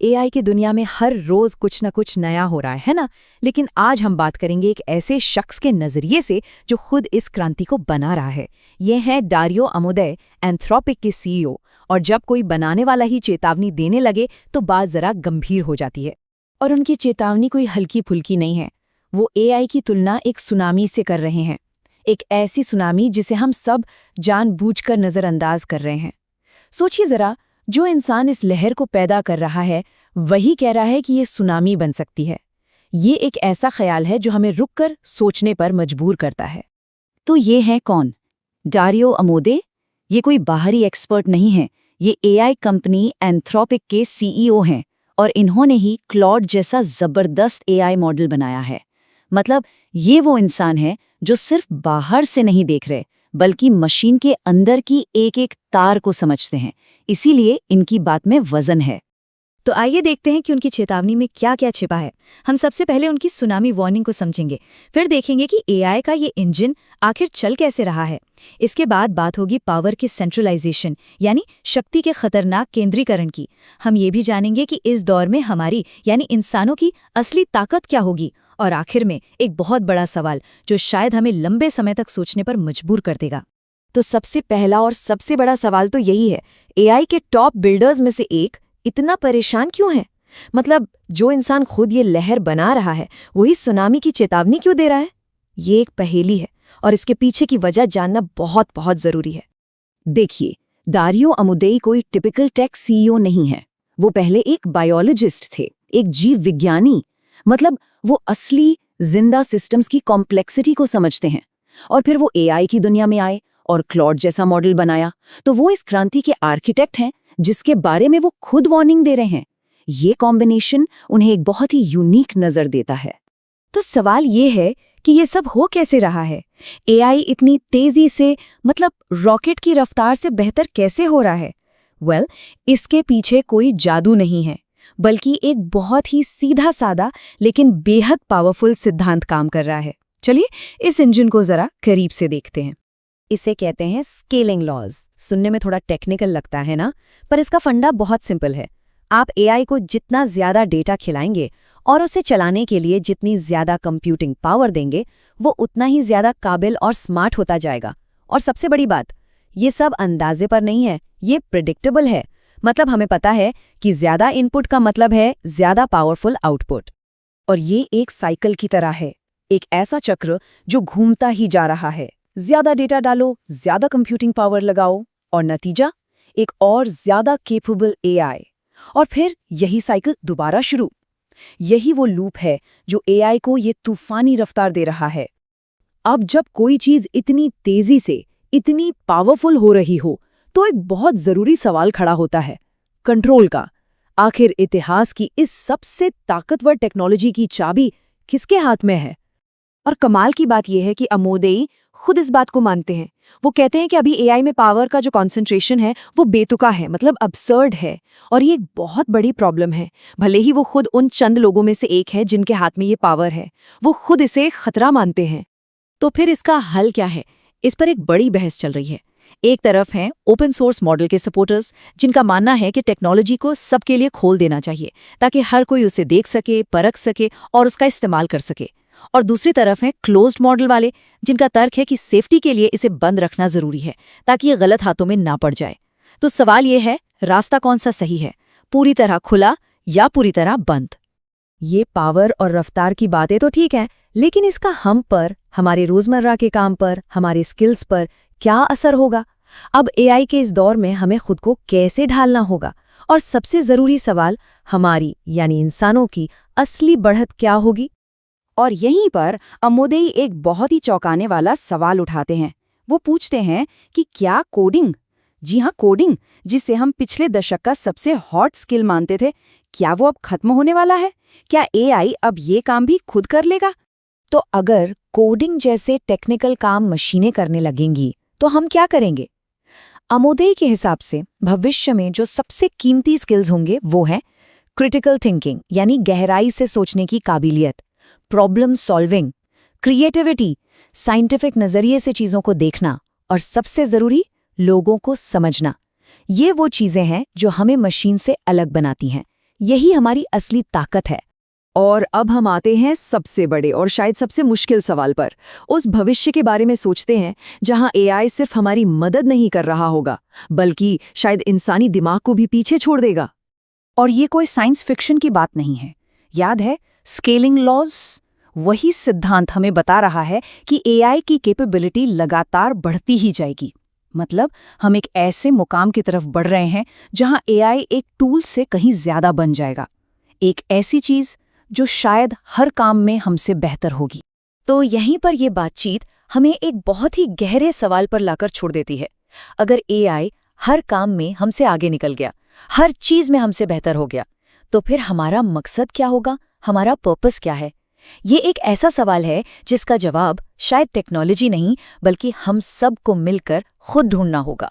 AI की दुनिया में हर रोज कुछ न कुछ नया हो रहा है ना। लेकिन आज हम बात करेंगे एक ऐसे शख्स के नजरिए से जो खुद इस क्रांति को बना रहा है। ये है डारियो अमोदय, एंथ्रोपिक के सीईओ। और जब कोई बनाने वाला ही चेतावनी देने लगे तो बात जरा गंभीर हो जाती है। और उनकी चेतावनी कोई हल्की फुल्की नहीं है। वो एआई की तुलना एक सुनामी से कर रहे हैं, एक ऐसी सुनामी जिसे हम सब जानबूझकर नजरअंदाज कर रहे हैं। सोचिए जरा, जो इंसान इस लहर को पैदा कर रहा है वही कह रहा है कि ये सुनामी बन सकती है। ये एक ऐसा ख्याल है जो हमें रुककर सोचने पर मजबूर करता है। तो ये है कौन? डारियो अमोदय? ये कोई बाहरी एक्सपर्ट नहीं है, ये एआई कंपनी एंथ्रोपिक के सीईओ हैं और इन्होंने ही क्लॉड जैसा जबरदस्त एआई मॉडल बनाया है। मतलब ये वो इंसान है जो सिर्फ बाहर से नहीं देख रहे बल्कि मशीन के अंदर की एक एक तार को समझते हैं। इसीलिए इनकी बात में वजन है। तो आइए देखते हैं कि उनकी चेतावनी में क्या क्या छिपा है। हम सबसे पहले उनकी सुनामी वार्निंग को समझेंगे, फिर देखेंगे कि एआई का ये इंजन आखिर चल कैसे रहा है। इसके बाद बात होगी पावर की सेंट्रलाइजेशन यानी शक्ति के खतरनाक केंद्रीकरण की। हम ये भी जानेंगे कि इस दौर में हमारी यानी इंसानों की असली ताकत क्या होगी। और आखिर में एक बहुत बड़ा सवाल जो शायद हमें लंबे समय तक सोचने पर मजबूर कर देगा। तो सबसे पहला और सबसे बड़ा सवाल तो यही है, एआई के टॉप बिल्डर्स में से एक इतना परेशान क्यों है? मतलब जो इंसान खुद ये लहर बना रहा है वही सुनामी की चेतावनी क्यों दे रहा है? ये एक पहेली है और इसके पीछे की वजह जानना बहुत बहुत जरूरी है। देखिए, डारियो अमोदय कोई टिपिकल टेक सीईओ नहीं है। वो पहले एक बायोलॉजिस्ट थे, एक जीव विज्ञानी। मतलब वो असली जिंदा सिस्टम्स की कॉम्प्लेक्सिटी को समझते हैं। और फिर वो एआई की दुनिया में आए और क्लॉड जैसा मॉडल बनाया। तो वो इस क्रांति के आर्किटेक्ट हैं जिसके बारे में वो खुद वार्निंग दे रहे हैं। ये कॉम्बिनेशन उन्हें एक बहुत ही यूनिक नजर देता है। तो सवाल ये है कि ये सब हो कैसे रहा है? एआई इतनी तेजी से, मतलब रॉकेट की रफ्तार से बेहतर कैसे हो रहा है? इसके पीछे कोई जादू नहीं है, बल्कि एक बहुत ही सीधा सादा लेकिन बेहद पावरफुल सिद्धांत काम कर रहा है। चलिए इस इंजन को जरा करीब से देखते हैं। इसे कहते हैं स्केलिंग लॉज। सुनने में थोड़ा टेक्निकल लगता है ना, पर इसका फंडा बहुत सिंपल है। आप एआई को जितना ज्यादा डेटा खिलाएंगे और उसे चलाने के लिए जितनी ज्यादा कंप्यूटिंग पावर देंगे, वो उतना ही ज्यादा काबिल और स्मार्ट होता जाएगा। और सबसे बड़ी बात, ये सब अंदाजे पर नहीं है, ये प्रिडिक्टेबल है। मतलब हमें पता है कि ज्यादा इनपुट का मतलब है ज्यादा पावरफुल आउटपुट। और ये एक साइकिल की तरह है, एक ऐसा चक्र जो घूमता ही जा रहा है। ज्यादा डेटा डालो, ज्यादा कंप्यूटिंग पावर लगाओ और नतीजा एक और ज्यादा केपेबल एआई। और फिर यही साइकिल दोबारा शुरू। यही वो लूप है जो एआई को ये तूफानी रफ्तार दे रहा है। अब जब कोई चीज इतनी तेजी से, इतनी पावरफुल हो रही हो, तो एक बहुत जरूरी सवाल खड़ा होता है, कंट्रोल का। आखिर इतिहास की इस सबसे ताकतवर टेक्नोलॉजी की चाबी किसके हाथ में है? और कमाल की बात यह है कि अमोदय खुद इस बात को मानते हैं। वो कहते हैं कि अभी एआई में पावर का जो कॉन्सेंट्रेशन है वो बेतुका है, मतलब अब्सर्ड है। और ये एक बहुत बड़ी प्रॉब्लम है। भले ही वो खुद उन चंद लोगों में से एक है जिनके हाथ में ये पावर है, वो खुद इसे खतरा मानते हैं। तो फिर इसका हल क्या है? इस पर एक बड़ी बहस चल रही है। एक तरफ हैं ओपन सोर्स मॉडल के सपोर्टर्स, जिनका मानना है कि टेक्नोलॉजी को सबके लिए खोल देना चाहिए ताकि हर कोई उसे देख सके, परख सके और उसका इस्तेमाल कर सके। और दूसरी तरफ है क्लोज्ड मॉडल वाले, जिनका तर्क है कि सेफ्टी के लिए इसे बंद रखना जरूरी है ताकि ये गलत हाथों में ना पड़ जाए। तो सवाल ये है, रास्ता कौन सा सही है? पूरी तरह खुला या पूरी तरह बंद? ये पावर और रफ्तार की बातें तो ठीक हैं, लेकिन इसका हम पर, हमारे रोजमर्रा के काम पर, हमारे स्किल्स पर क्या असर होगा? अब एआई के इस दौर में हमें खुद को कैसे ढालना होगा? और सबसे जरूरी सवाल, हमारी यानी इंसानों की असली बढ़त क्या होगी? और यहीं पर अमोदय एक बहुत ही चौंकाने वाला सवाल उठाते हैं। वो पूछते हैं कि क्या कोडिंग, जी हाँ कोडिंग, जिसे हम पिछले दशक का सबसे हॉट स्किल मानते थे, क्या वो अब खत्म होने वाला है? क्या एआई अब ये काम भी खुद कर लेगा? तो अगर कोडिंग जैसे टेक्निकल काम मशीनें करने लगेंगी तो हम क्या करेंगे? अमोदय के हिसाब से भविष्य में जो सबसे कीमती स्किल्स होंगे वो हैं क्रिटिकल थिंकिंग यानी गहराई से सोचने की काबिलियत, प्रॉब्लम सॉल्विंग, क्रिएटिविटी, साइंटिफिक नजरिए से चीजों को देखना और सबसे जरूरी, लोगों को समझना। ये वो चीजें हैं जो हमें मशीन से अलग बनाती हैं। यही हमारी असली ताकत है। और अब हम आते हैं सबसे बड़े और शायद सबसे मुश्किल सवाल पर। उस भविष्य के बारे में सोचते हैं जहां एआई सिर्फ हमारी मदद नहीं कर रहा होगा, बल्कि शायद इंसानी दिमाग को भी पीछे छोड़ देगा। और ये कोई साइंस फिक्शन की बात नहीं है। याद है स्केलिंग लॉज? वही सिद्धांत हमें बता रहा है कि एआई की कैपेबिलिटी लगातार बढ़ती ही जाएगी। मतलब हम एक ऐसे मुकाम की तरफ बढ़ रहे हैं जहां एआई एक टूल से कहीं ज्यादा बन जाएगा, एक ऐसी चीज जो शायद हर काम में हमसे बेहतर होगी। तो यहीं पर ये बातचीत हमें एक बहुत ही गहरे सवाल पर लाकर छोड़ देती है। अगर एआई हर काम में हमसे आगे निकल गया, हर चीज में हमसे बेहतर हो गया, तो फिर हमारा मकसद क्या होगा, हमारा पर्पस क्या है? ये एक ऐसा सवाल है जिसका जवाब शायद टेक्नोलॉजी नहीं, बल्कि हम सबको मिलकर खुद ढूंढना होगा।